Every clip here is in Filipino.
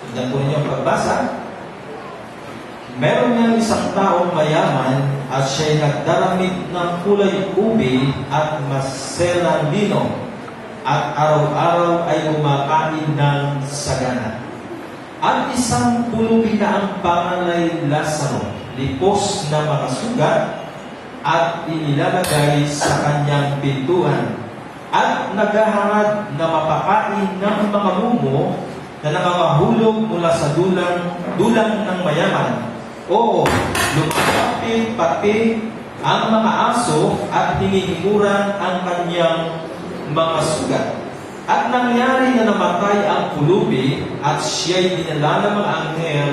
Tignan po ninyo ang pagbasa. Meron niyang isang taong mayaman at siya'y nagdaramit ng kulay ubi at maselang lino at araw-araw ay kumakain ng sagana. At isang pulubi na ang pangalay Lazaro, lipos na mga sugat at inilalagay sa kanyang pintuan at naghahangad na mapakain ng mga mumo na namamahulog mula sa dulang ng mayaman. Oo, lumapit pati ang mga aso at hinihimuran ang kanyang mga sugat. At nangyari na namatay ang pulubi at siya'y dinala ng mga anghel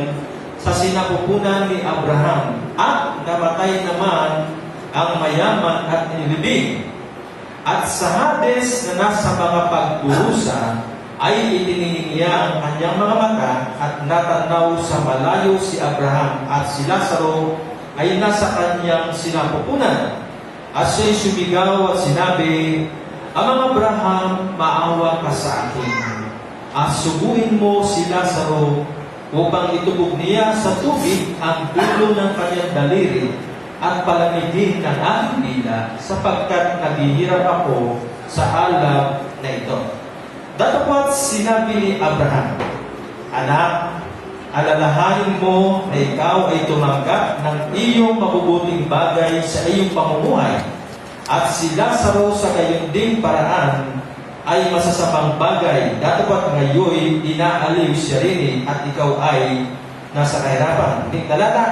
sa sinapupunan ni Abraham. At namatay naman ang mayaman at nilibing. At sa Hades na nasa mga pagdurusa ay itiningin niya ang kanyang mga mata at natanaw sa malayo si Abraham at si Lazaro ay nasa kanyang sinapupunan. At siya'y sumigaw at sinabi, Amang Abraham, maawa ka sa akin. At subuin mo si Lazaro upang itubog niya sa tubig ang dulo ng kanyang daliri at palamigin ng aking dila sapagkat naghihirap ako sa alab na ito. Datapwat sinabi ni Abraham, Anak, alalahanin mo na ikaw ay tumanggap ng iyong mabubuting bagay sa iyong pamumuhay, at si Lazaro sa gayon ding paraan ay masasamang bagay. Datapwat ngayon inaaliw siya rin at ikaw ay nasa kahirapan. Talata.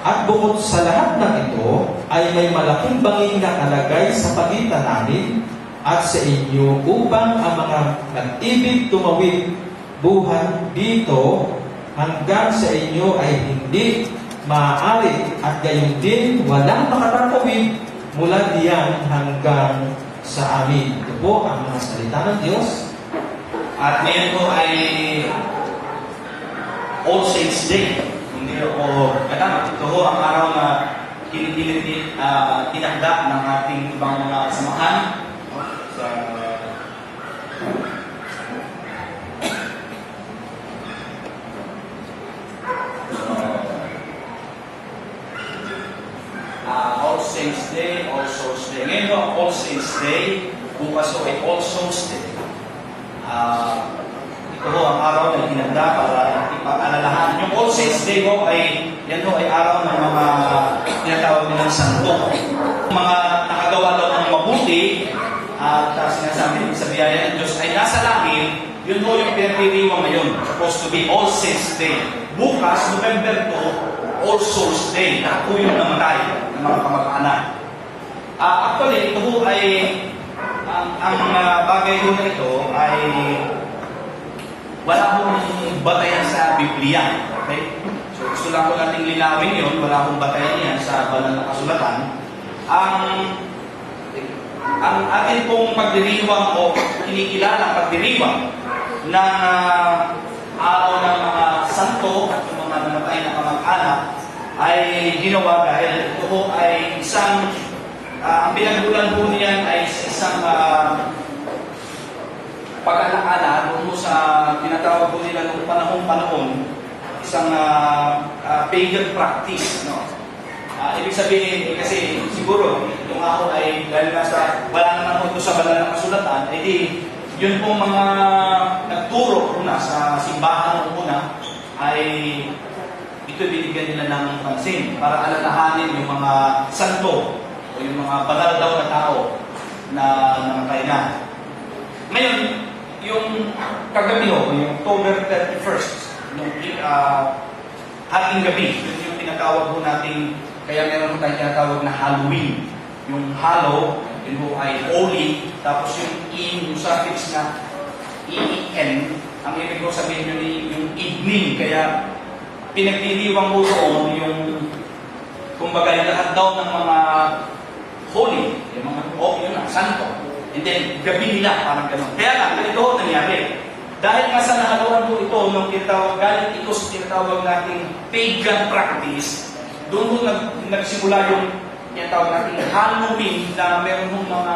At bukod sa lahat ng ito, ay may malaking bangin na kalagay sa pagitan namin at sa inyo upang ang mga nag-ibig tumawid buhat dito hanggang sa inyo ay hindi maaari at gayon din walang makatatawid mula diyan hanggang sa amin. Ito po ang mga salita ng Diyos. At ngayon po ay All Saints Day. Hindi po, ito po ang araw na tinakda ng ating ibang mga samahan. All Saints Day, All Souls Day. Ngayon po, All Saints Day, bukas po ay All Souls Day. Ito po ang araw na hinanda para ipag-alalahan. Yung All Saints Day po ay, yan po ay araw ng mga tinatawag nilang santo. Mga nakagawa daw ng mabuti at sinasabi sa biyaya ng Diyos ay nasa langit, yun po yung pinagdiriwang ngayon. Supposed to be All Saints Day. Bukas, November 2, All Souls Day. Na po yung namatay ng mga kamag-anak. Actually, ito po ay ang bagay po na ito ay wala pong batayan sa Biblia. Okay? So, gusto lang po nating linawin yun. Wala pong batayan yan sa banal na kasulatan. Ang atin pong pagdiriwang o kinikilalang pagdiriwang ng araw ng mga santo at ng mga namatay na kamag-anak ay ginawa dahil ito po ay isang ang pinagbulan po niyan ay isang pag-alaala doon sa tinatawag po nila noong panahon, isang pagan practice. No? Ibig sabihin, kasi siguro, yung ako ay dahil wala naman po ito sa banal na kasulatan, di yun pong mga nagturo una sa simbahan noong una, ay ito binigyan nila ng pansin para alalahanin yung mga santo o yung mga banal daw na tao na namatay na. Ngayon, yung kagabi ho, yung October 31st, yung hating gabi, yun yung tinatawag po natin, kaya meron po tayong tinatawag na Halloween. Yung Hallow, yun po ay holy, tapos yung yung suffix na E-E-N, ang ibig ko sabihin yun yung evening, kaya pinagdiriwang po doon yung, kumbaga, yung lahat daw ng mga holy, yung mga, yun na, santo. And then, gabi nila, parang gano'n. Kaya lang, ganito ho nangyari. Dahil nga sa nakaluan po ito, nung galing ito sa tinatawag nating pagan practice, doon po nagsimula yung tinatawag nating Halloween na meron mong mga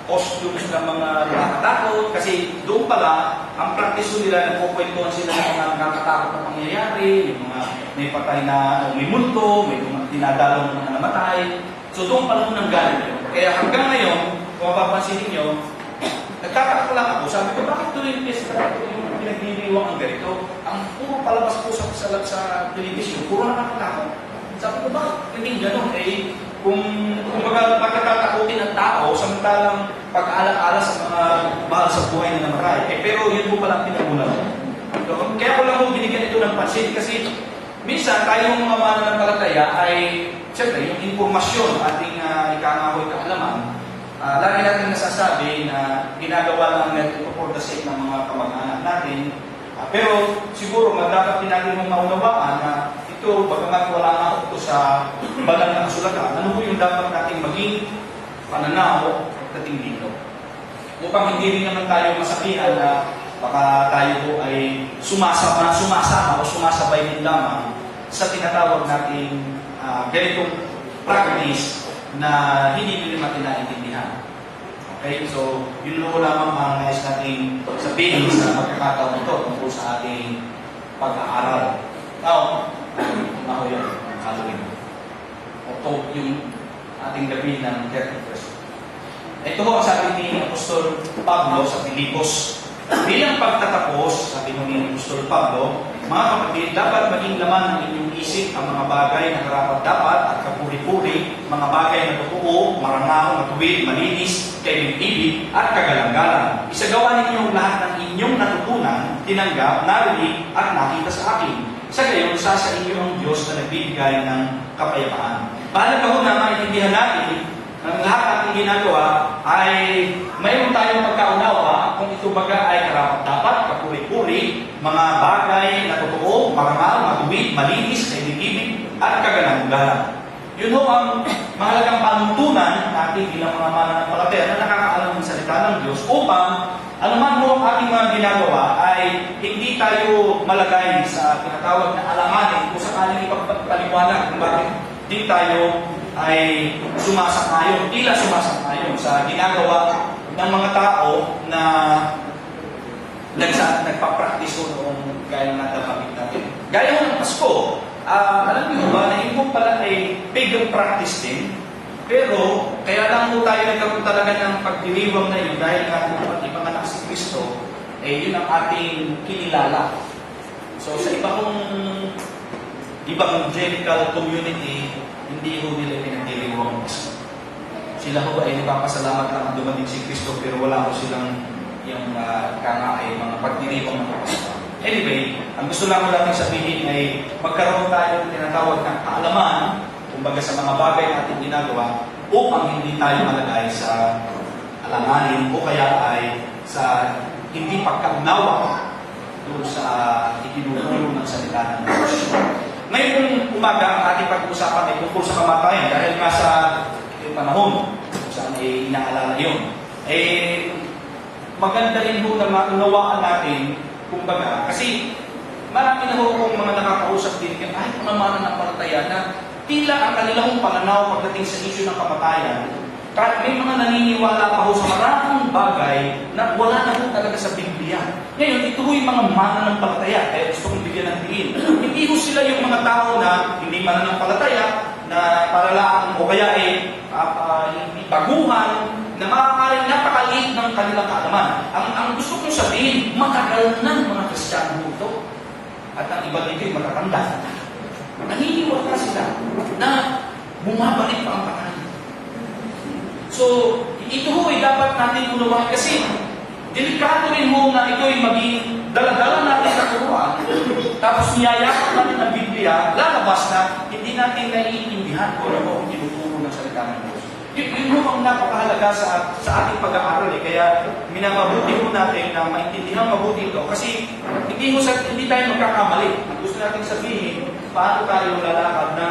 costumes ng mga nakakatakot. Kasi doon pala, ang practice nila, nagkukwentuhan sila ng mga nakakatakot na pangyayari, may patay na, may multo, may dinadalaw ng mga namatay. So doon pala nang galing yun. Kaya hanggang ngayon, kung mapapansin ninyo, nagtataka lang ako, sabi ko, bakit tuwing fiesta yung pinagdiriwang ang ganito? Ang puro palabas po sa television, puro nakakatakot. Sabi ko, bakit hindi gano'n? Kung magkatatakutin ang tao, samantalang pag-alak-ala sa mga mahal sa buhay na namatay. Pero yun po pala ang pinagulang. Kaya ko lang po binigyan ito ng pansin kasi minsan tayong mga mananampalataya ay siyempre yung impormasyon ating ikangahoy kaalaman, lagi natin nasasabi na ginagawa lang natin for the sake ng mga kamag-anak natin. Pero siguro dapat din natin maunawaan na ito, bagamat wala na ito sa banal na kasulatan, ano po yung dapat natin maging pananaw dating dito. Upang hindi rin naman tayo masabihan na baka tayo po ay sumasama o sumasabay din lamang sa tinatawag nating ganitong practice na hindi din natin naintindihan. Okay, so yun po lamang ang nais natin sabihin sa magkakataon ito tungkol sa ating pag-aaral. Now, ako yun, Halloween. October yung ating gabi ng 31st. Ito ho ang sabi ni Apostol Pablo sa Filipos. Bilang pagtatapos, sabi ni Apostol Pablo, mga kapatid, dapat maging laman ng inyong isip ang mga bagay na karapat-dapat at kapuri-puri, mga bagay na totoo, marangaw, matuwid, malinis, kaibig-ibig, at kagalang-galang. Isagawa ninyo lahat ng inyong natutunan, tinanggap, narinig, at nakita sa akin. Sa gayon, sa inyo ang Diyos na nagbibigay ng kapayapaan. Mahalaga ho na maintindihan natin ang lahat ng ginagawa ay mayroon tayong pagkaunawa kung ito baga ay karapat-dapat, kapuri-puri, mga bagay na totoo, marangal, matuwid, malinis, kaibig-ibig, at kagalang-galang. Yun ho ang mahalagang panuntunan natin bilang mga mananampalataya na nakakaalam ng salita ng Diyos upang anuman mo ang ating mga ginagawa ay hindi tayo malagay sa tinatawag na alanganin kung sakaling ipagpaliwanag kung bakit di tayo ay tila sumasang-ayon sa ginagawa ng mga tao na nagpa-practice noong gaya na nabanggit natin. Gaya ng Pasko, alam niyo ba na yun pala ay pagan practice din, pero kaya lang po tayo nagkaroon talaga ng pagdiriwang na yun dahil nga ipanganak si Kristo, yun ang ating kinilala. So sa ibang evangelical community, hindi ho nila pinagdiriwang ang Pasko. Sila ho ay nagpapasalamat lang ang dumating si Kristo, pero wala ho silang yung mga pagdiriwang ng Pasko. Anyway, ang gusto lang natin sabihin ay magkaroon tayo ng tinatawag ng kaalaman, kumbaga sa mga bagay na ating ginagawa, upang hindi tayo malagay sa alanganin o kaya ay sa hindi pagkaunawa doon sa itinuturo ng salita ng Diyos. Ngayon umaga, ang ating pag-uusapan ay tungkol sa kamatayan dahil nga sa panahon kung saan ay inaalala yun. Maganda rin ho na maunawaan natin kumbaga, kasi marami na ho kong mga nakakausap din kahit mga mananampalataya na tila ang kanilang pananaw pagdating sa issue ng kamatayan, kahit may mga naniniwala pa ho sa maraming bagay na wala na ho talaga sa Biblia. Ngayon, ito ho yung mga mananampalataya, kaya gusto kong bigyan ng tiin. Hindi ho sila yung mga tao na hindi mananampalataya, na paralaan o kaya hindi baguhan, na maaaring napakaliit ng kanilang kaalaman. Ang gusto kong sabihin, matagal na mga Kristiyano ito. At ang iba dito ay matatanda. Naniniwala sila na bumabalik pa ang patay. So, ito ho ay dapat natin unawain kasi delikado rin ho na ito ay maging daladala natin sa Quran, tapos niyayakap natin ang Biblia, lalabas na hindi natin naiintindihan kung ano ang tinuturo ng salita ng Diyos. Yun ho ang napakahalaga sa ating pag-aaral. Kaya minamabuti ho natin na maintindihan mabuti ito kasi hindi tayo magkakamali. Ang gusto natin sabihin, paano tayo lalakad na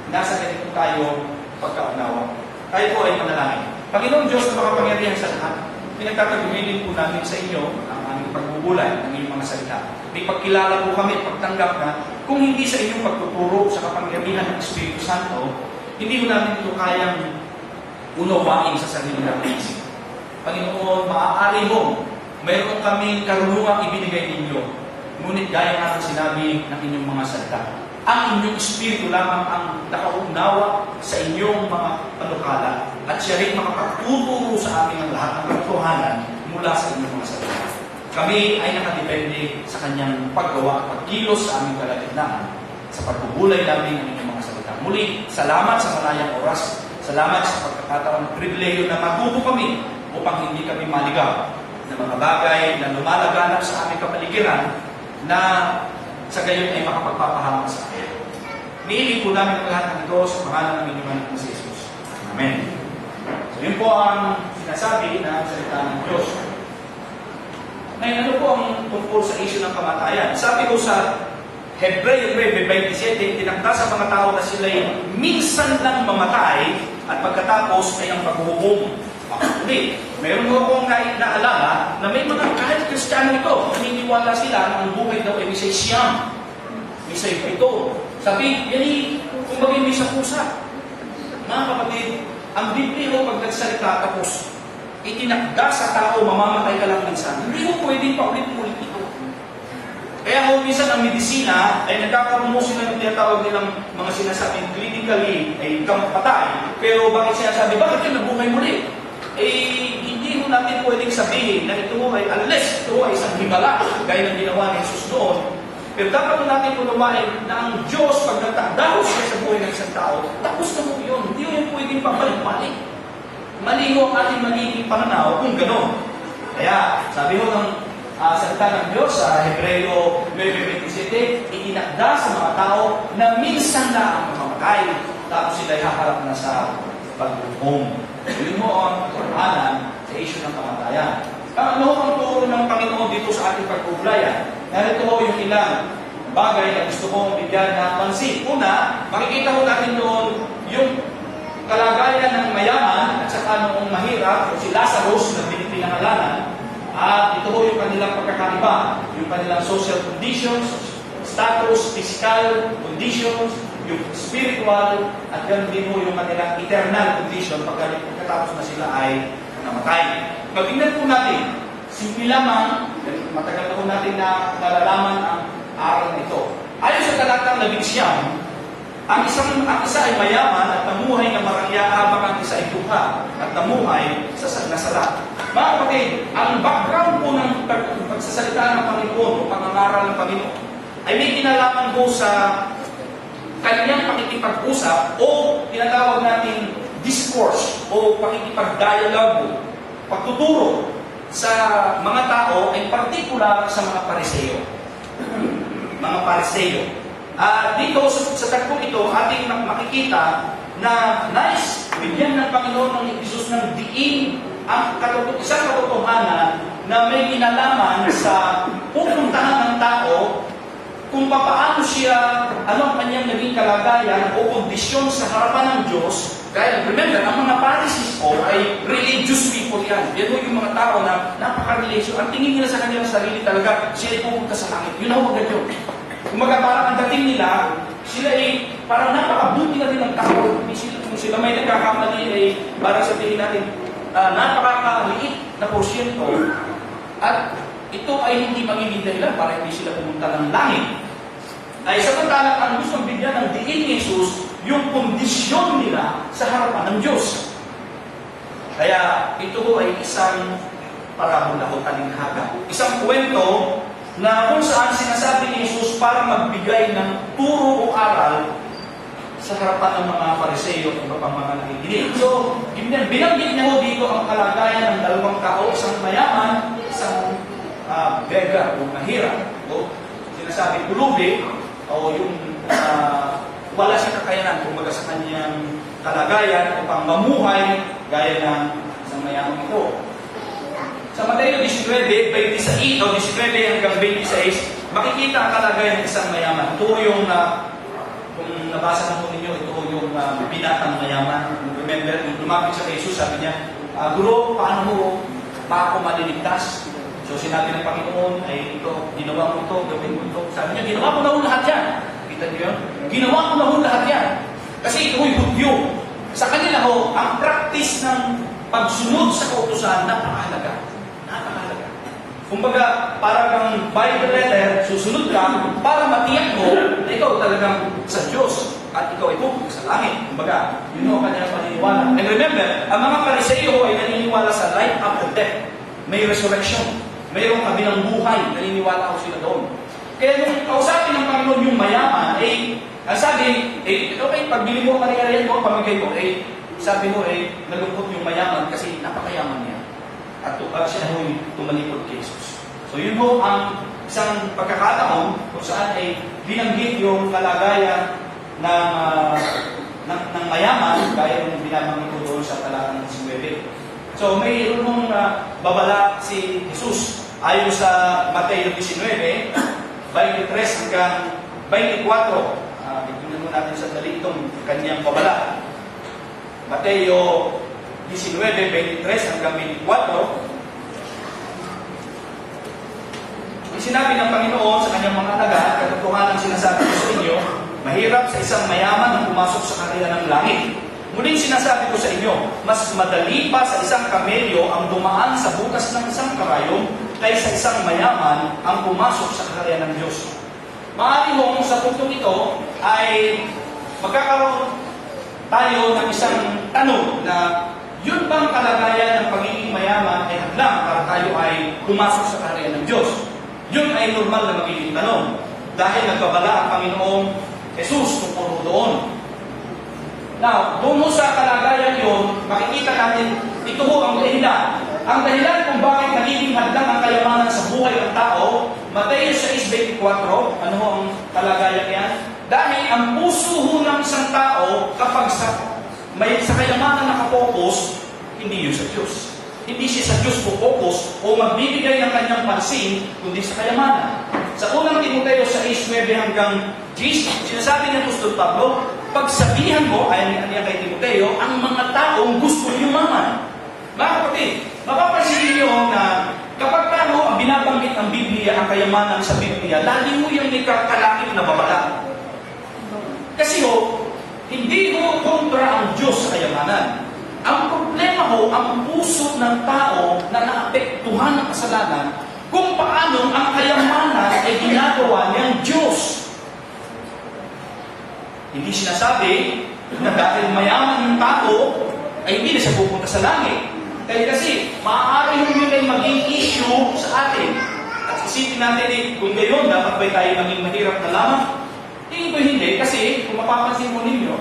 nasa ganito tayo pagkaunawa. Tayo po ay manalangin. Panginoon Diyos na makapangyarihan sa lahat, pinagtataguhin po namin sa inyo ang aming pagbubulay ng iyong mga salita. May pagkilala po kami, pagtanggap na kung hindi sa inyong pagtuturo sa kapangyarihan ng Espiritu Santo, hindi mo namin ito kayang unawain sa sarili natin isip. Panginoon, maaari mo, mayroon kaming karunungang ibinigay ninyo. Ngunit gaya nga ng sinabi ng inyong mga salita, ang inyong Espiritu lamang ang nakaunawa sa inyong mga panukala at siya rin makapagtuturo sa amin ng lahat ng katotohanan mula sa inyong mga salita. Kami ay nakadepende sa kanyang paggawa at pagkilos sa aming kalagitnaan sa pagbubulay namin ng inyong mga salita. Muli, salamat sa malayang oras. Salamat sa pagkakataon ng pribileyo na matuto kami upang hindi kami maligaw ng mga bagay na lumalaganap sa aming kapaligiran na sa gayon ay makapagpapahamak sa amin. Niilig po namin ang lahat ng ito sa pangalan ng inyong anak na si Jesus. Amen. So yun po ang sinasabi na salita ng Diyos. Ngayon, ano po ang tungkol sa issue ng kamatayan? Sabi ko sa Hebreo 9:27, tinakda sa mga tao na sila'y minsan lang mamatay at pagkatapos ay ang paghuhukom. Hindi. Meron mo akong naalala na may mga kahit Kristiyano ito, naniniwala sila na ang buhay daw ay misa'y siyam, misa'y pito. Sabi, yan kung bagay may sa pusa. Mga kapatid, ang Biblia pag nagsalita tapos itinakda sa tao, mamamatay ka lang minsan. Hindi mo pwedeng paulit-ulit ito. Kaya kung minsan ang medisina ay nagkakaroon mo sila ng tinatawag nilang mga sinasabing clinically ay patay. Pero bakit sinasabi, bakit yung nabuhay muli? Hindi mo natin pwedeng sabihin na ito ay, unless ito ay isang himala, gaya ng ginawa ni Jesus noon. Pero dapat mo natin punumain na ang Diyos, pag nagtakdaho siya sa buhay ng isang tao, tapos na mo yun. Hindi mo yung pwedeng pabalik-balik. Mali ho ang ating magiging pananaw kung gano'n. Kaya, sabi ho ng salita ng Diyos sa Hebreo 9:27, itinakda sa mga tao na minsan na ang mamamatay, tapos sila'y haharap na sa paghukom. Yun mo ang kurahanan sa issue ng kamatayan. Ano ang turo ng Panginoon dito sa ating pagpupulayan? Narito ho yung ilang bagay na gusto kong bigyan ng pansin. Una, makikita ho natin doon yung kalagayan ng mayaman at saka noong mahirap o si Lazarus na pinangalanan. At ito ho yung kanilang pagkakaiba, yung kanilang social conditions, status, physical conditions, yung spiritual, at ganoon din ho yung kanilang eternal condition pagkatapos na sila ay namatay. Magtingnan po natin, simple lamang, matagal na po natin na nalalaman ang aral nito. Ayon sa talatang 11, ang isa ay mayaman at namuhay na marangya habang ang isa ay duha at namuhay sa nasala. Mga kapatid, ang background po ng pagsasalita ng Panginoon o pangangaral ng Panginoon ay may kinalaman po sa kanyang pakikipag-usap o tinatawag natin discourse o pakikipag-dialogue, pagtuturo sa mga tao ay partikular sa mga Pariseo. Mga Pariseo. Dito sa tagpong ito, ating makikita na nais bigyan ng Panginoon ng Jesus ng diin ang isang katotohanan na may kinalaman sa pupuntahan ng tao kung paano siya, ano ang kanyang naging kalagayan o kondisyon sa harapan ng Diyos. Dahil remember, ang mga Pharisees ay religious people yan. Yan yung mga tao na napaka-religious. Ang tingin nila sa kanilang sarili talaga, sila ay pupunta sa langit. Yun ang maganda yun. Kumaga parang ang dating nila, sila ay parang napakabuti na din ang tao. Kung sila may nagkakamali ay parang sabihin natin, napakaliit na porsyento. At ito ay hindi magiging dahilan para hindi sila pumunta ng langit. Ay samantalang ang gustong bigyan ng diin ni Jesus, yung kondisyon nila sa harapan ng Diyos. Kaya ito ay isang parabola o talinghaga. Isang kwento na kung saan sinasabi ni Jesus para magbigay ng turo o aral sa harapan ng mga Pariseo at iba pang mga nakikinig. So, binanggit niya ho dito ang kalagayan ng dalawang tao, isang mayaman, isang beggar o mahirap. O sinasabi pulubi o yung wala siyang kakayanan kumbaga sa kanyang kalagayan upang mamuhay gaya ng isang mayaman ito. Sa Mateo 19:26 o 19 hanggang 26, makikita ang kalagayan ng isang mayaman. Ito yung kung nabasa na po ninyo, ito yung binatang mayaman. Remember, lumapit sa Jesus, sabi niya, Guro, paano mo pa ako maliligtas? So sinabi ng Panginoon, ay ito, ginawa mo ito, gawin mo ito. Sabi niya, ginawa ko na ho lahat yan. Kita niyo yun? Ginawa ko na ho lahat yan. Kasi ito ho'y Hudyo. Sa kanila ho, ang practice ng pagsunod sa kautusan, napakahalaga. Napakahalaga. Kumbaga, para kang by the letter, susunod ka para matiyak mo na ikaw talagang sa Diyos at ikaw ay bubog sa langit. Kumbaga, yun ang kanyang paniniwala. And remember, ang mga Pariseo ay naniniwala sa life after death. May resurrection. Mayroong kabilang buhay. Naniniwala ko sila doon. Kaya nung kausapin ng Panginoon yung mayaman, ang sabi, okay, pagbili mo ang kanilarian mo, pamigay mo, sabi mo, nalungkot yung mayaman kasi napakayaman niya. At siya ay tumalikod kay Jesus. So yun ho ang isang pagkakataon kung saan ay binanggit yung kalagayan ng mayaman, gaya ng binabanggit ko doon sa talatang 19. So mayroon mong babala si Jesus ayon sa Mateo 19, 23 hanggang 24. Tignan mo natin sa dali itong kanyang babala. Mateo 19, 23 hanggang 24. Sinabi ng Panginoon sa kanyang mga taga, katotohanan sinasabi ko sa inyo, mahirap sa isang mayaman ang pumasok sa karera ng langit. Muling sinasabi ko sa inyo, mas madali pa sa isang kamelyo ang dumaan sa butas ng isang karayom kaysa isang mayaman ang pumasok sa karera ng Diyos. Maaari mo sa puntong ito ay magkakaroon tayo ng isang tanong na yun bang kalagayan ng pagiging mayaman ay hadlang para tayo ay pumasok sa karera ng Diyos? Yun ay normal na magiging tanong dahil nagbabala ang Panginoong Jesus tungkol doon. Now, doon mo sa kalagayan yun, makikita natin, ito ho ang dahilan. Ang dahilan kung bakit nagiging hadlang ang kayamanan sa buhay ng tao, Mateo 6:24, ano ho ang kalagayan yan? Dahil ang puso ho ng isang tao, kapag sa kayamanan nakapokus, hindi yun sa Diyos. Hindi siya sa Diyos pupokus o magbibigay ng kanyang pansin, kundi sa kayamanan. Sa unang Timoteo 6:9 hanggang 10, sinasabi ng Apostol Pablo, pagsabihan mo, ayon niya kay Timoteo, ang mga taong gusto yumaman. Mga kapatid, mapapansin niyo na kapag tayo ang binabanggit ng Biblia, ang kayamanan sa Biblia, lagi mo yung nikakalakit na babala. Kasi hindi ho kontra ang Diyos sa kayamanan. Ang problema ho, ang puso ng tao na naapektuhan ng kasalanan, kung paano ang kayamanan ay ginagawa niyang Diyos. Hindi sinasabi na dahil mayaman yung tao, ay hindi na siya pupunta sa langit. Kasi maaari yun ay maging issue sa atin. At isipin natin kung gayon, dapat ba tayo maging mahirap na lamang? Tingin ko hindi, kasi kung mapapansin mo ninyo,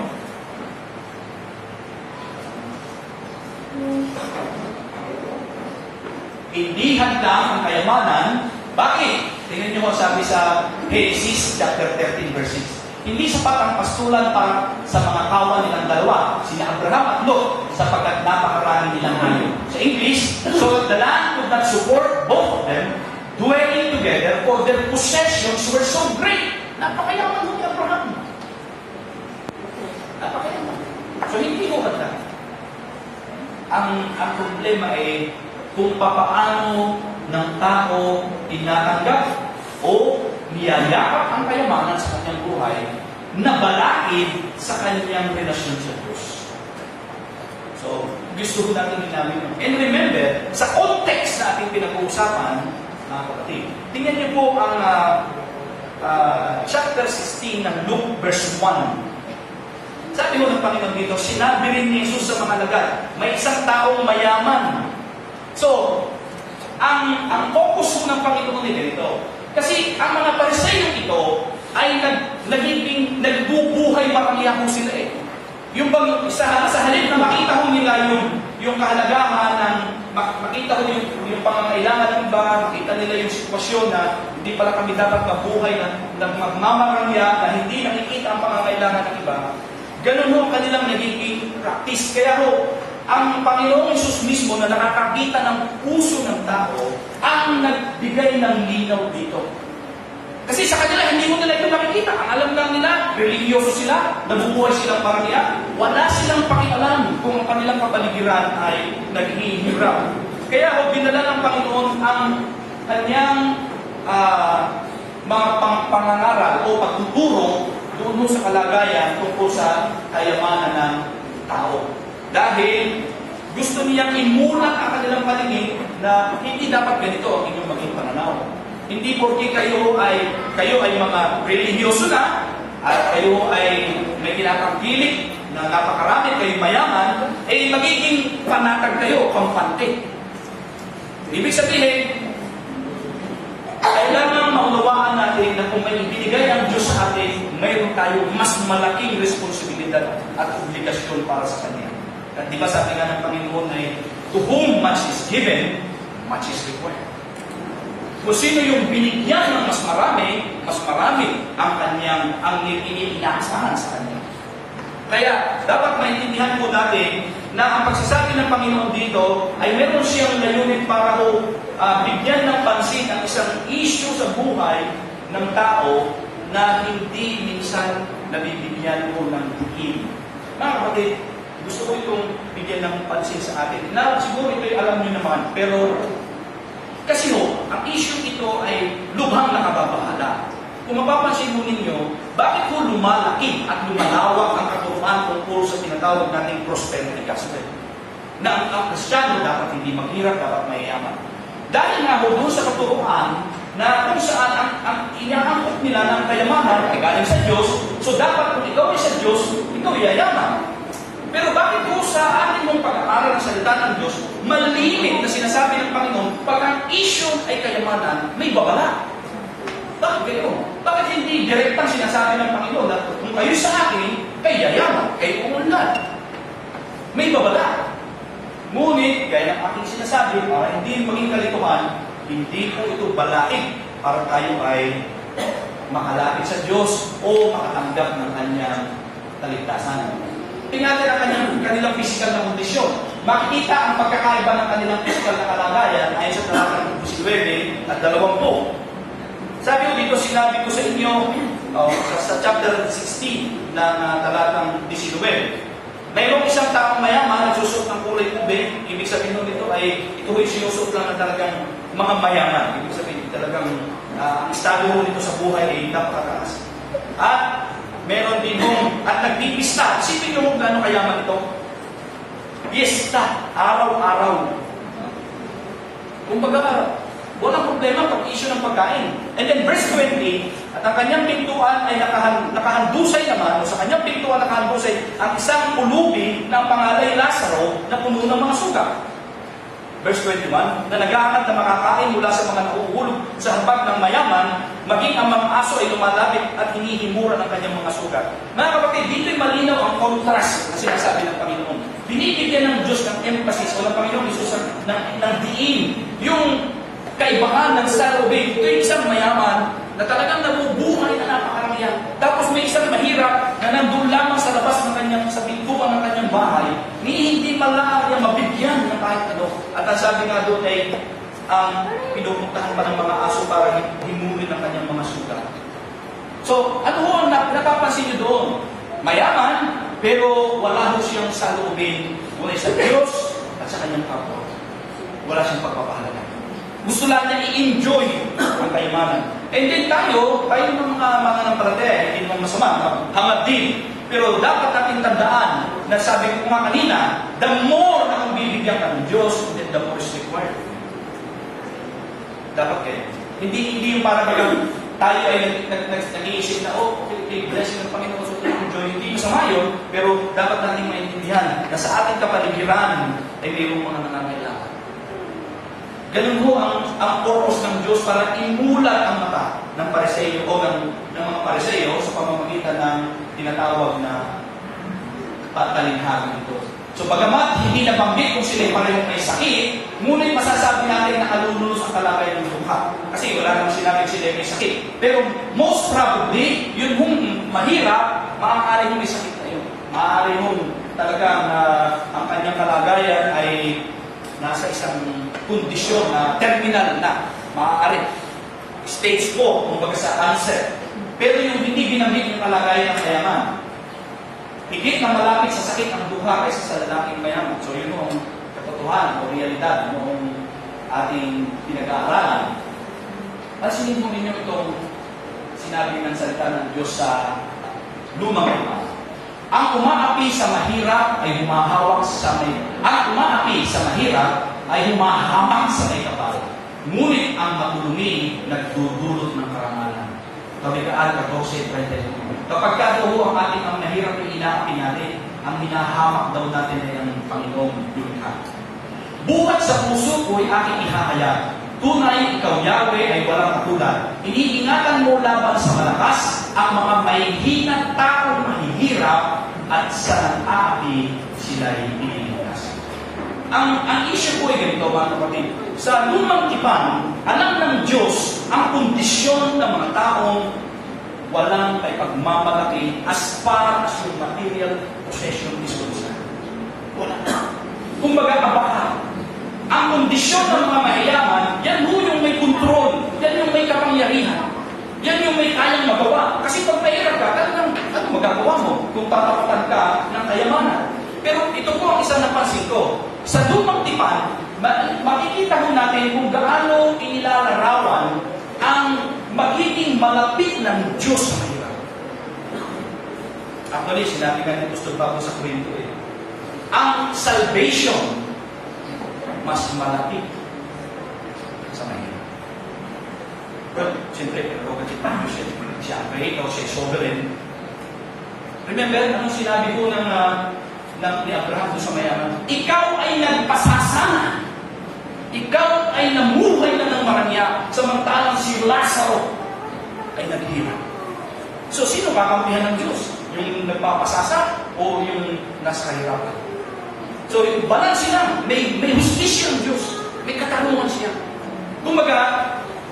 hindi hadlang ang kayamanan. Bakit? Tingnan niyo sabi sa Genesis chapter 13 verse 6. Hindi sapat ang pastulan para sa mga kawan nilang dalawa, sina Abraham at Lot, sapagkat napakarami nilang hayop. Sa English, so the land could not support both of them, dwelling together, for their possessions were so great. Napakayaman mo ni Abraham. Napakayaman. So hindi ko hadlang. Ang problema ay kung papaano ng tao tinatanggap o niyayakap ang kayamanan sa kanyang buhay na balaid sa kanyang relasyon sa Diyos. So, gusto ko natin inamin yun. And remember, sa context na ating pinag-uusapan, mga kapatid, tingnan niyo po ang chapter 16 ng Luke verse 1. Sabi mo ng Panginoon dito, sinabi rin ni Jesus sa mga alagad, may isang taong mayaman. So, ang focus ng Panginoon dito, kasi ang mga Pariseo ito ay nagbubuhay paramihan sila eh. Yung bang sa halip na makita ho nila yung kahalagahan ng makita ho yung pangangailangan ng iba, makita nila yung sitwasyon na hindi pala kami dapat mabuhay na magmamarangya na hindi nakikita ang pangangailangan ng iba. Ganun ho ang kanilang nagiging practice. Kaya ho, ang Panginoong Isus mismo na nakakakita ng puso ng tao ang nagbigay ng linaw dito. Kasi sa kanila, hindi mo nila ito makikita. Ang alam lang nila, religyoso sila, nabubuhay silang parangya, wala silang pakialam kung ang kanilang kapaligiran ay naghihirap. Kaya ho, binala ng Panginoon ang kanyang mga pangangaral o pagtuturo doon sa kalagayan tungkol sa kayamanan ng tao. Dahil gusto Gusto niyang imulat ang kanilang paningin na hindi dapat ganito ang inyong maging pananaw. Hindi porque kayo ay mga religyoso na at kayo ay may tinatangkilik na napakarami kayo mayaman, eh magiging panatag kayo, kampante. Ibig sabihin, kailangan maunawaan natin na kung may ibinigay ang Diyos sa atin, mayroon tayo mas malaking responsibilidad at obligasyon para sa Kanya. At di ba sabi nga ng Panginoon ay, to whom much is given, much is required. Kung sino yung binigyan ng mas marami ang iniinaasahan sa Kanya. Kaya, dapat maintindihan po natin na ang pagsasabi ng Panginoon dito ay meron siyang layunin para bigyan ng pansin ang isang issue sa buhay ng tao na hindi minsan nabibigyan mo ng diin. Mga kapatid, gusto ko itong bigyan ng pansin sa atin. Na siguro ito'y alam niyo naman, pero kasi ang issue ito ay lubhang nakababahala. Kung mapapansin mo ninyo, bakit po lumalaki at lumalawak ang katuruan tungkol sa tinatawag nating prosperity gospel? Na ang Kristiyano dapat hindi maghirap, dapat mayayaman. Dahil nga doon sa katuruan na kung saan ang inaangkot nila ng kayamanan ay galing sa Diyos, so dapat kung ikaw ay sa Diyos, ikaw yayaman. Pero bakit po sa ating mong pag-aaral ng salita ng Diyos, malimit na sinasabi ng Panginoon, pag ang issue ay kayamanan, may babala? Bakit kayo? Bakit hindi direktang sinasabi ng Panginoon na kung kayo sa akin, kay yayaman, kay umunlad? May babala. Ngunit, gaya ng aking sinasabi, para hindi maging kalituhan, hindi po ito balaig para tayo ay makalapit sa Diyos o makatanggap ng Kanyang kaligtasan. Tingnan natin ang kanilang physical na kondisyon. Makikita ang pagkakaiba ng kanilang physical na kalagayan ayon sa talatang 19 at 20. Sabi ko dito, sinabi ko sa inyo sa chapter 16 ng talatang 19. Mayroong isang taong mayaman na susuot ng kulay ube. Ibig sabihin nun ito ay ito ay sinusuot lang ng talagang mga mayaman. Ibig sabihin talagang ang estado nito sa buhay ay napakataas. At meron din at nagpipista. Isipin nyo kung gaano kayaman ito. Fiesta, araw-araw. Kumbaga, walang problema pag issue ng pagkain. And then verse 20, at ang kanyang pintuan ay nakahandusay naman, o sa kanyang pintuan nakahandusay ang isang ulubi na ang pangalay Lazaro na puno ng mga suka. Verse 21, na naghahanap na makakain mula sa mga nauuhulog sa hambag ng mayaman, maging ang mga aso ay lumalapit at hinihimura ng kanyang mga sugat. Mga kapatid, dito'y malinaw ang contrast na sinasabi ng Panginoon. Binibigyan ng Diyos ng emphasis o ng Panginoon Isus ng diin yung kaibahan ng salubin. Ito'y isang mayaman na talagang nabubuhay na napakaramihan. Tapos may isang mahirap na nandun lamang sa labas ng kanyang, sa pintuan ng kanyang bahay, ni hindi malaang niya mabigyan ng kahit ano. At ang sabi nga doon ay ang pinupuntahan pa ng mga aso para himurin ng kanyang mga sugat. So, ano ho ang napapansin niyo doon? Mayaman, pero wala ho siyang salubin mula sa Diyos at sa kanyang kapwa. Wala siyang pagpapahalaga. Gusto lang niya i-enjoy ang kayamanan. And then tayo ng mga nanampalataya, hindi naman masama, hangad din. Pero dapat natin tandaan na sabi ko nga kanina, the more na kung bibigyan ka ng Diyos, then the more is required. Dapat kayo. Hindi yung parang tayo ay nag-iisip na, okay, blessing ng Panginoon, so enjoy. Hindi masama yun, pero dapat natin maintindihan na sa ating kapaligiran ay mayroong mga nangangailangan. Ganun ho ang purpose ng Diyos para imulat ang mata ng Pariseo o ng mga Pariseo sa pamamagitan ng tinatawag na patalinhagan ito. So bagamat hindi nabanggit kung sila parehong may sakit, ngunit masasabi natin na kalulunos ang kalagayan ng luha. Kasi wala namang sinabi sila may sakit. Pero most probably, yun kung mahirap, maaari may sakit na yun. Maaari talagang ang kanyang kalagayan ay nasa isang kondisyon na terminal na, maaari. Stage 4, kumbaga sa cancer. Pero yung hindi binanggit yung kalagayan ng kayaman, higit na malapit sa sakit ang duha kaysa sa lalaking mayaman. So yun yung katotohanan o realidad noong ating pinag-aaralan. Pansinin mo ninyo itong sinabi ng salita ng Diyos sa lumang lupa. Ang umaapi sa mahirap ay humahawak sa may... Ang umaapi sa hirap ay humahamak sa may kapal. Ngunit ang matulungin nagdudulot ng karangalan. Kawikaan 14:31. Kapag katuho ang ating ang nahirap yung inaapi natin, ang hinahamak daw natin ay ang Panginoong Lumikha. Buhat sa puso ko ay aking ihahayag. Tunay, ikaw Yahweh ay walang katulad. Iniingatan mo laban sa malakas ang mga mahihina taong mahihirap at sa nang-aapi sila'y iniligtas. Ang issue ko ay ganito, mga kapatid. Sa lumang tipan, alam ng Diyos ang kondisyon ng mga taong walang may pagmamalaki as far as yung material possession is concerned. Wala. Kumbaga, abahan. Ang kondisyon ng mga mayayaman, yan ho yung may kontrol, yan yung may kapangyarihan, yan yung may kayang magawa. Kasi pag mahirap ka, talagang ano magagawa mo kung tatapatan ka ng kayamanan. Pero ito po ang isang napansin ko. Sa lumang tipan, makikita ho natin kung gaano inilalarawan ang magiging malapit ng Diyos sa mahirap. Actually, sinabi nga ni Apostol Pablo sa Corinto ang salvation mas malapit sa mahirap. Well, siyempre, prerogative ng Diyos siya ang creator, siya sovereign. Remember, anong sinabi ko ni Abraham sa mayaman? Ikaw ay nagpasasana. Ikaw ay namuhay na ng marangya, samantalang si Lazaro ay naghihirap. So, sino kakampihan ng Diyos? Yung nagpapasasa o yung nasa kahirapan? So, yung balance lang, may hustisya ng Diyos, may katarungan siya. Kumbaga,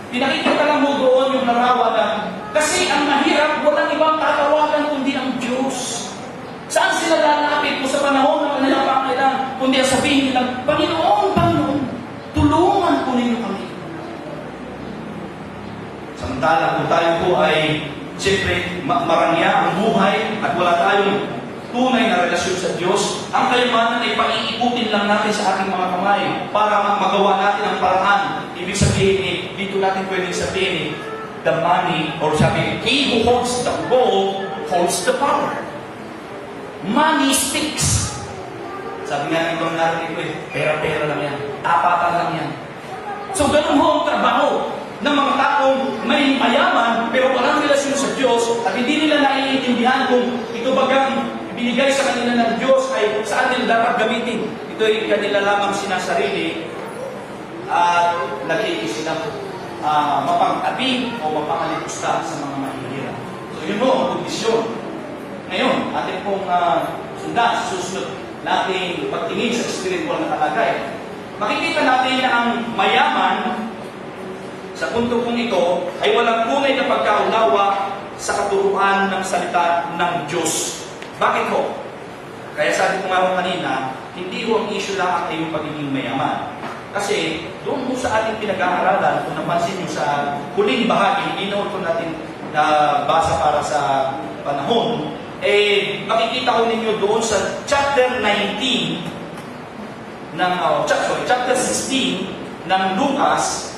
pinakikita lang mo doon yung larawan kasi ang mahirap, walang ibang tatawagan kundi ang Diyos. Saan sila lalapit mo sa panahon ng kanilang pangailangan? Kundi ang sabihin nilang, Panginoon, tulungan po ninyo kami. Samantala, kung tayo po ay siyempre marangya ang buhay at wala tayong tunay na relasyon sa Diyos, ang kayamanan ay paiikutin lang natin sa ating mga kamay para magawa natin ang paraan. Ibig sabihin, dito natin pwedeng sabihin, the money, or sabi, he who holds the gold holds the power. Money speaks. Sabi nga ng ibang narinig ko pera-pera lang yan. Tapatan lang yan. So, ganun ho ang trabaho ng mga taong may mayaman pero walang relasyon sa Diyos at hindi nila naiintindihan kung ito bagang binigay sa kanila ng Diyos ay saan nila dapat gamitin. Ito ay kanila lamang sinasarili at nagiging silang mapang-abi o mapang-alipusta sa mga mahihirap. So, yun ho ang kondisyon. Ngayon, ating pong sundan sa susunod nating pagtingin sa spiritual na kalagay. Makikita natin na ang mayaman sa punto kong ito ay walang tunay na pagkaunawa sa katuruan ng salita ng Diyos. Bakit ho? Kaya sabi ko nga kanina, hindi ho ang issue lang ay yung pagiging mayaman. Kasi doon mo sa ating pinag-aaralan, kung napansin nyo sa huling bahagi, hindi na ito natin basa para sa panahon, makikita ko ninyo doon sa chapter 19 ng chapter 16 ng Lucas.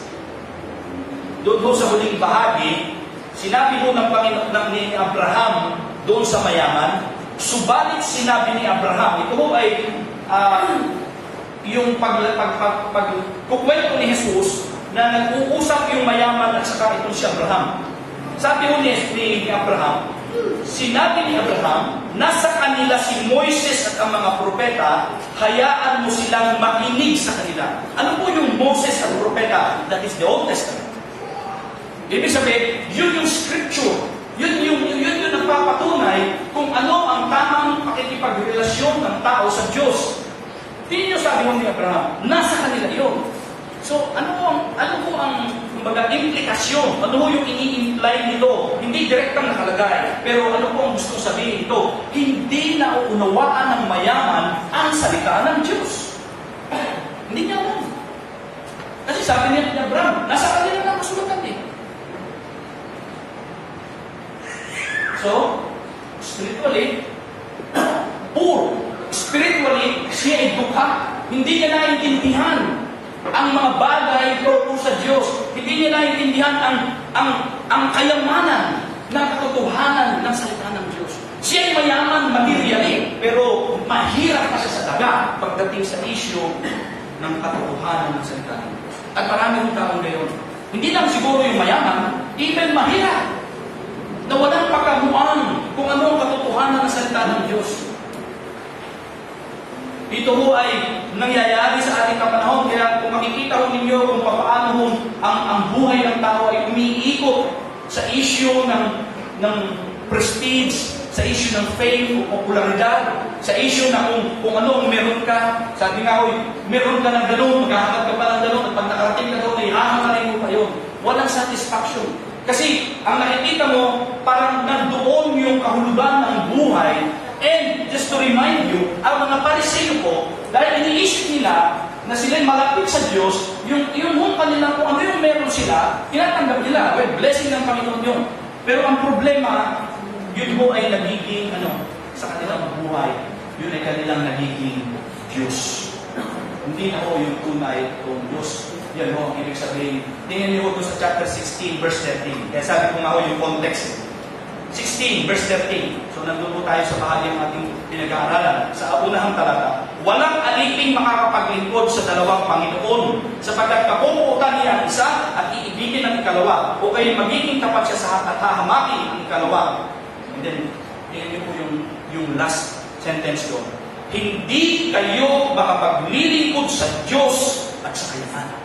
Doon sa huling bahagi, sinabi ho ng Panginoon ni Abraham doon sa mayaman, subalit sinabi ni Abraham, ito ho ay yung pagkukwento ni Jesus na nag-uusap yung mayaman at saka itong si Abraham. Sabi ho ni Abraham, sinabi ni Abraham, nasa kanila si Moises at ang mga propeta, hayaan mo silang makinig sa kanila. Ano po yung Moses at propeta? That is the Old Testament. Ibig sabihin, yun yung scripture. Yun yung nagpapatunay kung ano ang tamang pakikipagrelasyon ng tao sa Diyos. Hindi nyo sabi mo ni Abraham, nasa kanila yun. So, ano po ang kumbaga, implikasyon? Ano po yung ini-imply nito? Hindi direktang nakalagay. Pero ano po ang gusto sabihin ito? Hindi nauunawaan ng mayaman ang salita ng Diyos. Hindi niya alam. Kasi sabi niya ni Abraham, nasa kanila na kasulatan eh. So, spiritually, poor. Spiritually, siya ay dukha. Hindi niya naintindihan ang mga bagay tungkol sa Diyos. Hindi niya naintindihan ang kayamanan ng katotohanan ng salita ng Diyos. Siya ay mayaman materially, pero mahirap pa siya sa daga pagdating sa issue ng katotohanan ng salita ng Diyos. At marami ng tao ngayon, hindi lang siguro yung mayaman, even mahirap, na walang pagkamuan kung ano ang katotohanan ng salita ng Diyos. Ito ho ay nangyayari sa ating kapanahon, kaya kung makikita ho ninyo kung paano ho ang buhay ng tao ay umiikot sa issue ng prestige, sa issue ng fame o popularidad, sa issue na kung ano ang meron ka. Sabi nga ho, meron ka ng ganun, maghahanap ka pa ng ganun, at pag nakarating ka doon, ay hahangarin mo pa yun. Walang satisfaction. Kasi ang nakikita mo, parang nandoon yung kahulugan ng buhay. And just to remind you, ang mga Pariseo po, dahil iniisip nila na sila'y malapit sa Diyos, yung kanila, kung ano yung meron sila, tinatanggap nila. Well, blessing ng Panginoon yun. Pero ang problema, yun po ay nagiging, sa kanilang buhay, yun ay kanilang nagiging Diyos. Hindi na po yung tunay kong Diyos. Yan po ang ibig sabihin. Tingnan niyo po sa chapter 16, verse 13. Kaya sabi ko nga po yung context. 16, verse 13. So, nandun po tayo sa bahagi ng ating pinag-aaralan. Sa unahang talata, walang aliping makakapaglingkod sa dalawang Panginoon, sapagkat kapupuutan niya ang isa at iibigin ang ikalawa, o kayo magiging tapat siya sa at hahamakin ang ikalawa. And then, tingnan niyo po yung last sentence doon. Hindi kayo makapaglilingkod sa Diyos at sa kayamanan.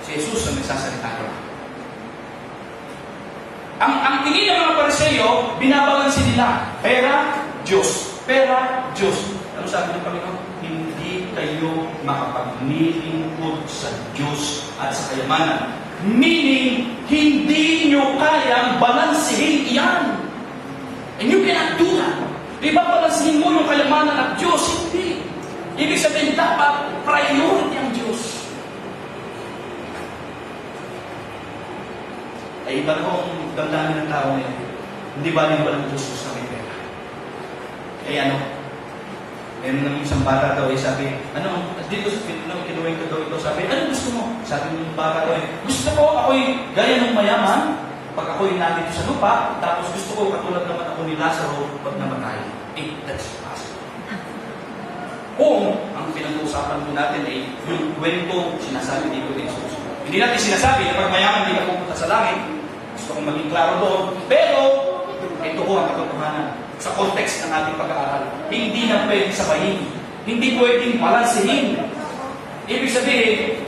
Si Jesus ang nagsasalita ko. Ang tingin ng mga Pariseo, binabalansin nila. Pera, Diyos. Pera, Diyos. Ano sabi ng Panginoon? Hindi kayo makapaglilingkod sa Diyos at sa kayamanan. Meaning, hindi nyo kayang balansihin iyan. And you cannot do that. Di ba balansihin mo yung kayamanan at Diyos? Hindi. Ibig sabihin, dapat priority ang Diyos. Ay iba na kong damdamin ng tao ngayon. Hindi ba rin walang Diyos sa may pera? Meron ng isang bata daw, sabi, dito sa kinuwing ko daw ito, sabi, ano gusto mo? Sabi ng bata daw, gusto ko ako'y gaya ng mayaman, pag ako'y nandito sa lupa, tapos gusto ko katulad naman ako ni Lazaro pag namatay. That's possible. Kung ang pinag-uusapan po natin ay yung kwento sinasabi dito ni Jesus. Hindi natin sinasabi na pag mayaman hindi ka pupunta sa langit. Gusto kong maging klaro doon. Pero, ito ko ang katotohanan sa context ng ating pag-aaral. Hindi na pwedeng sabayin. Hindi pwedeng balansihin. Ibig sabihin,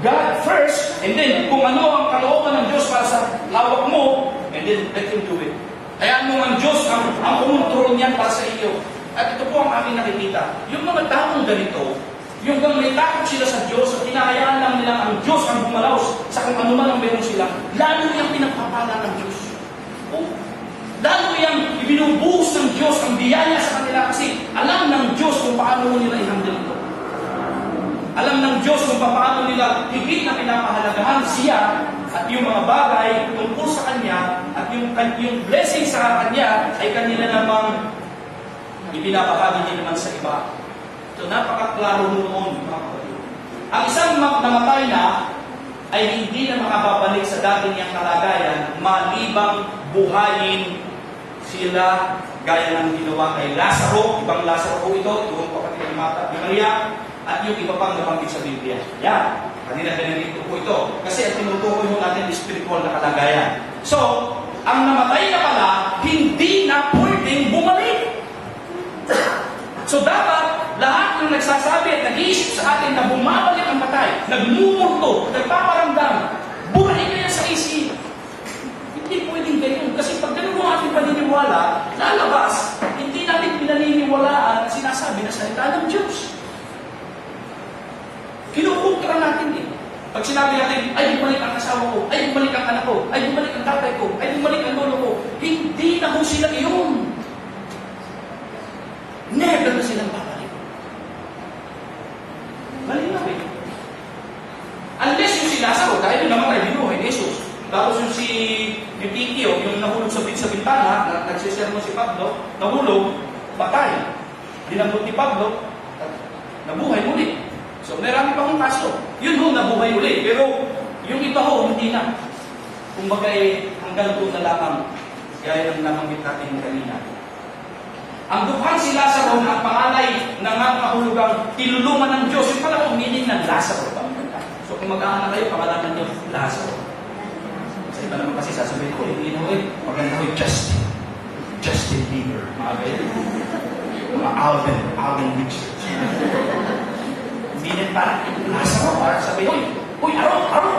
God first, and then kung ano ang kalooban ng Diyos para sa hawak mo, and then let Him do it. Hayaan mo ang Diyos ang kumontrol niyan para sa iyo. At ito po ang aking nakikita. Yung mga taong ganito, yung may takot sila sa Diyos at hinahayaan lang nila ang Diyos ang gumalaw sa kung ano man ang meron sila, lalo yung pinagpapala ng Diyos. Lalo yung ibinubuhos ng Diyos ang biyaya sa kanila kasi alam ng Diyos kung paano nila i-handle ito. Alam ng Diyos kung paano nila higit na pinapahalagahan siya at yung mga bagay tungkol sa Kanya at yung blessing sa Kanya ay kanila namang ipinapahagi din naman sa iba. So, napakaklaro noon, mga kapatid. Ang isang namatay na ay hindi na makababalik sa dati niyang kalagayan malibang buhayin sila gaya ng ginawa kay Lazaro. Ibang Lazaro po ito, yung kapatid ng Marta at Maria, at yung iba pang nabanggit sa Biblia. Yan, kanina binanggit po ito. Kasi ang tinutukoy mo natin spiritual na kalagayan. So, ang namatay na pala, hindi na pwedeng bumalik. So dapat, lahat ng nagsasabi at nag-iisip sa atin na bumabalik ang patay, nagmumurto, nagpaparamdam, burahin na yan sa isip. Hindi pwedeng ganyan. Kasi pag ganun ang ating paniniwala, lalabas, hindi natin pinaniniwalaan at sinasabi na salita ng Diyos. Kinukontra natin eh. Pag sinabi natin, ay bumalik ang asawa ko, ay bumalik ang anak ko, ay bumalik ang tatay ko, ay bumalik ang lolo ko, hindi na ho sila iyon. Never na silang babalik. Malinaw eh. Unless yung si Lazaro, dahil yung namatay, binuhay ni Jesus. Tapos yung Tikio, yung nahulog sa bintana, nagsisermon si Pablo, nahulog, patay. Dinambot ni Pablo, at nabuhay muli. So, marami pa akong kaso. Yun ho, nabuhay muli. Pero, yung iba ho, hindi na. Kumbaga hanggang doon na lamang, gaya ng namanggit natin kanina. Ang dukhang si Lazaro na ang pangalay nga kahulugang tinulungan ng Diyos. Yung pala kung meaning ng Lazaro. So kung mag-aanak kayo, pangalanan niyo, Lazaro. Sa iba naman kasi sasabihin ko, hindi na maganda ko Justin Bieber. Mga ganyan. Mga Alvin Richards. Hindi na parang Lazaro. Parang sabihin, uy, araw! Parang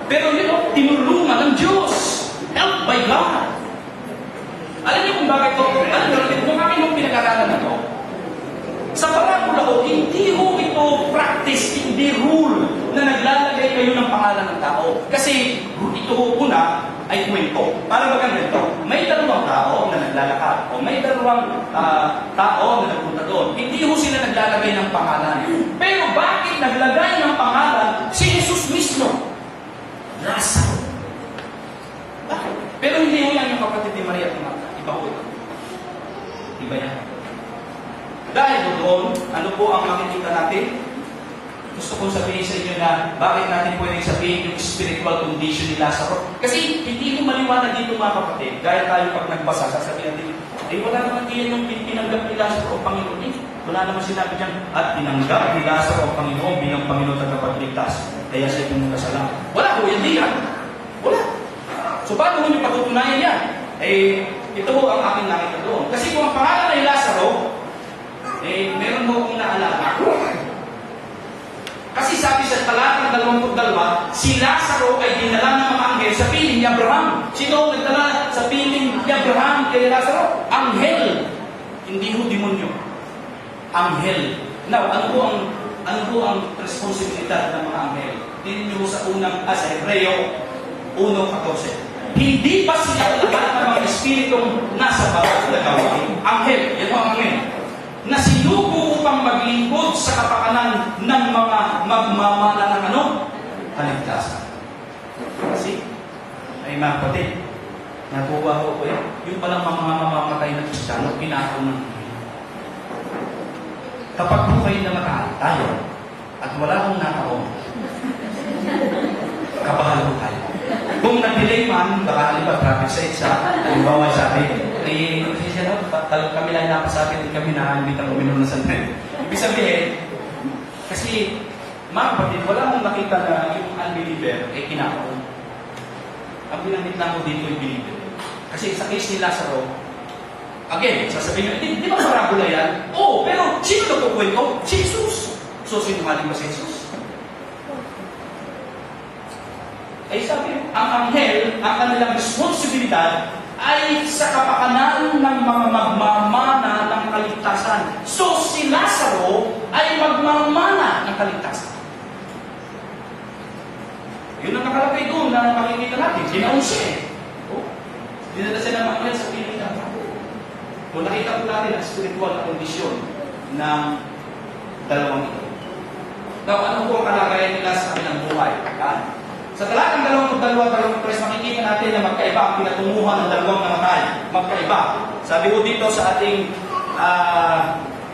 pero yun, tinulungan ng Diyos. Helped by God. Alam niyo kung bakit ito? Kung akin yung pinag-aralan na ito, sa parabola ko, hindi ho ito practice, hindi rule na naglalagay kayo ng pangalan ng tao. Kasi ito ho una ay kwento. Para ba ganito? May dalawang tao na naglalakad o may dalawang tao na nagpunta doon. Hindi ho sila naglalagay ng pangalan. Pero bakit naglagay ng pangalan si Jesus mismo? Lazaro. Bakit? Pero hindi mo yan yung kapatid ni Maria at Martha. Iba ko ito. Iba yan. Dahil doon, ano po ang makikita natin? Gusto kong sabihin sa inyo na bakit natin pwedeng sabihin yung spiritual condition ni Lazaro. Kasi hindi ko maliwanag dito mga kapatid. Dahil tayo pag nagbasa, sasabihin natin, wala naman diyan yung tinanggap ni Lazaro o Panginoon. Wala naman sinabi dyan, at tinanggap ni Lazaro o Panginoon bilang Panginoon tagapagligtas. Kaya siya pumunta sa langit. Wala po, hindi yan. Wala. So paano mo patutunayan yan? Ito po ang aking nakita doon. Kasi kung ang pangalan ay Lazaro, meron mo akong naalala. Kasi sabi sa talatang 22, si Lazaro ay dinala ng mga anghel sa piling ni Abraham. Sino ang nagdala sa piling ni Abraham kay Lazaro? Anghel. Hindi ho demonyo. Anghel. Now, ano po ang responsibilidad ng mga anghel? Tingnan niyo sa sa Hebreo 1:14. Hindi pa sila lahat ng mga espiritong nasa bawat lagawain. Anghel, yan ang anghel. Na sinugo upang maglingkod sa kapakanan ng mga magmamana ng kaligtasan. Kasi, ay mga kapatid, nakuha ko yung palang mga mamamatay na Kristiyano, pinako ng kapag po kayo namatay tayo at wala akong nakaon, kabahal ko tayo. Kung nag-delay man, baka halimbawa traffic sa isa, halimbawa sabi, kami lang napasakit, hindi kami nakalimitang uminom ng sandal. Ibig sabihin, kasi mga kapatid, wala akong nakita na yung unbeliever ay kinakaon. Ang binanggit lang ko dito yung believer. Kasi sa case ni Lazaro, again, sasabihin nyo, di ba parabola yan? Oo, pero sino nagkukwento? Si Jesus. So, sinungaling ba si Jesus? Ay sabi, ang anghel, ang kanilang responsibilidad ay sa kapakanan ng mga magmamana ng kaligtasan. So, si Lazaro ay magmamana ng kaligtasan. Yun ang nakalagay doon na makikita natin. Ginaon siya eh. Dinala siya ng anghel sa piling niya. Kung nakita po natin ang spiritual na kondisyon ng dalawang ito. Now, ano po ang kalagayan nila sa kanilang buhay? Sa talatang 22, makikita natin na magkaiba ang pinatunguhan ng dalawang namatay. Magkaiba. Sabi ko dito sa ating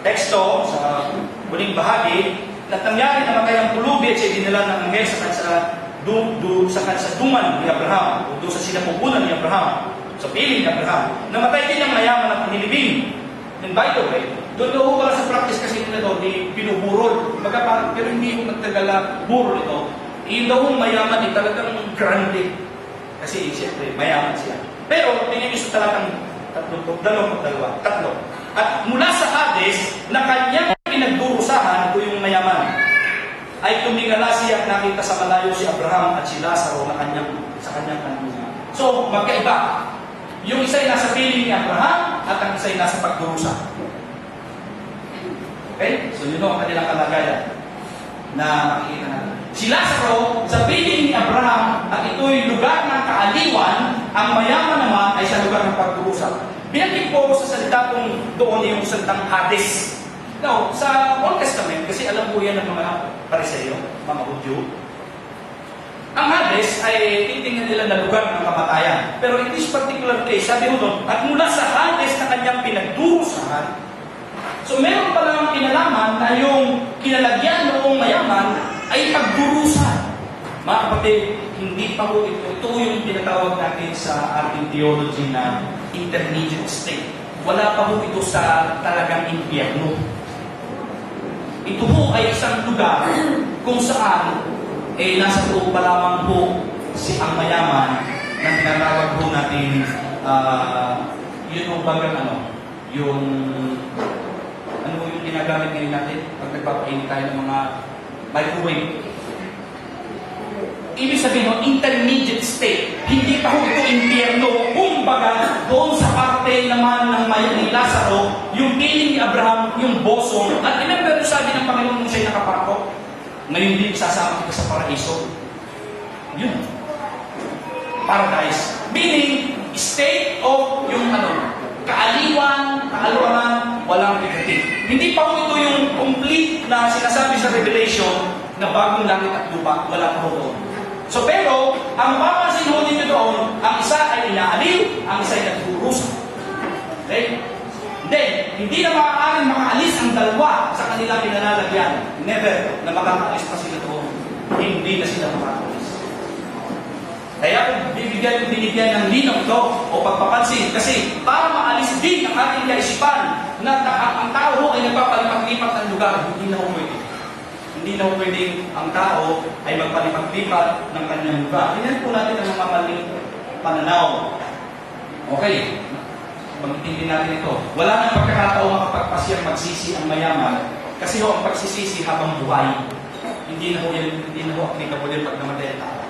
teksto, sa huling bahagi, na nangyari na matay ang pulubi at siya dinala ng anghel sa duman ni Abraham, o doon sa sinapupunan ni Abraham, sa piling ni Abraham. Namatay din ang mayaman at nilibing. And by the way, doon daw wala sa practice kasi nila doon, pinuburol. Pero hindi mo nagtagala burol ito. Yung daw mayaman ay talagang grande. Kasi siyempre, mayaman siya. Pero, tingnan niyo sa talatang 3. At mula sa Hades, na kanyang pinagdurusahan ko yung mayaman, ay tumingala siya at nakita sa malayo si Abraham at si Lazaro na sa kanyang kanungan. So, magkaiba. Yung isa ay nasa piling ni Abraham at ang isa ay nasa pagdurusa. Okay? So, yun ang kanilang kalagayan na makikita natin. Si Lazaro, sa piling ni Abraham, at ito'y lugar ng kaaliwan, ang mayaman naman ay sa lugar ng pagdurusa. Binanggit po sa salita kung doon yung salitang Hades. Now, sa Old Testament, kasi alam po yan ng mga Pariseo, mga Hudyo, ang Hades ay titingnan nila na lugar ng kamatayan. Pero in this particular case, sabi ko doon, at mula sa Hades na kanyang pinagdurusahan, so meron palang kinalaman na yung kinalagyan noong mayaman ay pagdurusan. Mga kapatid, hindi pa po ito. Ito yung tinatawag natin sa ating theology na intermediate state. wala pa ho ito sa talagang impyerno. Ito ho ay isang lugar kung saan nasa loob pa lamang po si ang mayaman na tinatawag po natin yun yung bagang yung ginagamit ngayon natin pag nagpapainit tayo ng mga microwave. Ibig sabihin mo, intermediate state. Hindi pa ho ito impyerno. Kumbaga, doon sa parte naman ng ni Lazaro, yung piling ni Abraham, yung bosong, at remember sabi ng Panginoon nung siya'y nakapako, ngayon din sasama kita sa paraiso. Yun. Paradise. Meaning, state of yung kaaliwanan, walang negative. Hindi pa ho ito yung complete na sinasabi sa Revelation na bagong langit at lupa, wala pa ho doon. So pero, ang mapapansin ho ninyo doon, ang isa ay inaaliw, ang isa ay naghurusa. Okay? Then, hindi na maaaring makaalis ang dalawa sa kanilang pinalalagyan. Never na makakaalis pa sila doon. Hindi na sila makakaalis. Kaya kung binigyan ng linaw ito o pagpapansin, kasi para maalis din ang ating kaisipan na ang tao ay nagpapalipat-lipat ng lugar, hindi na ho pwede. Hindi na pwedeng ang tao ay magpalipat-lipat ng kanyang lugar. Tingnan po natin ang mga maling pananaw. Okay. Pag-intindi natin ito. Wala nang pagkakataon makapagpasyang magsisi ang mayaman kasi ho ang pagsisisi habang buhay. Hindi na ho applicable pag namatay ang tao.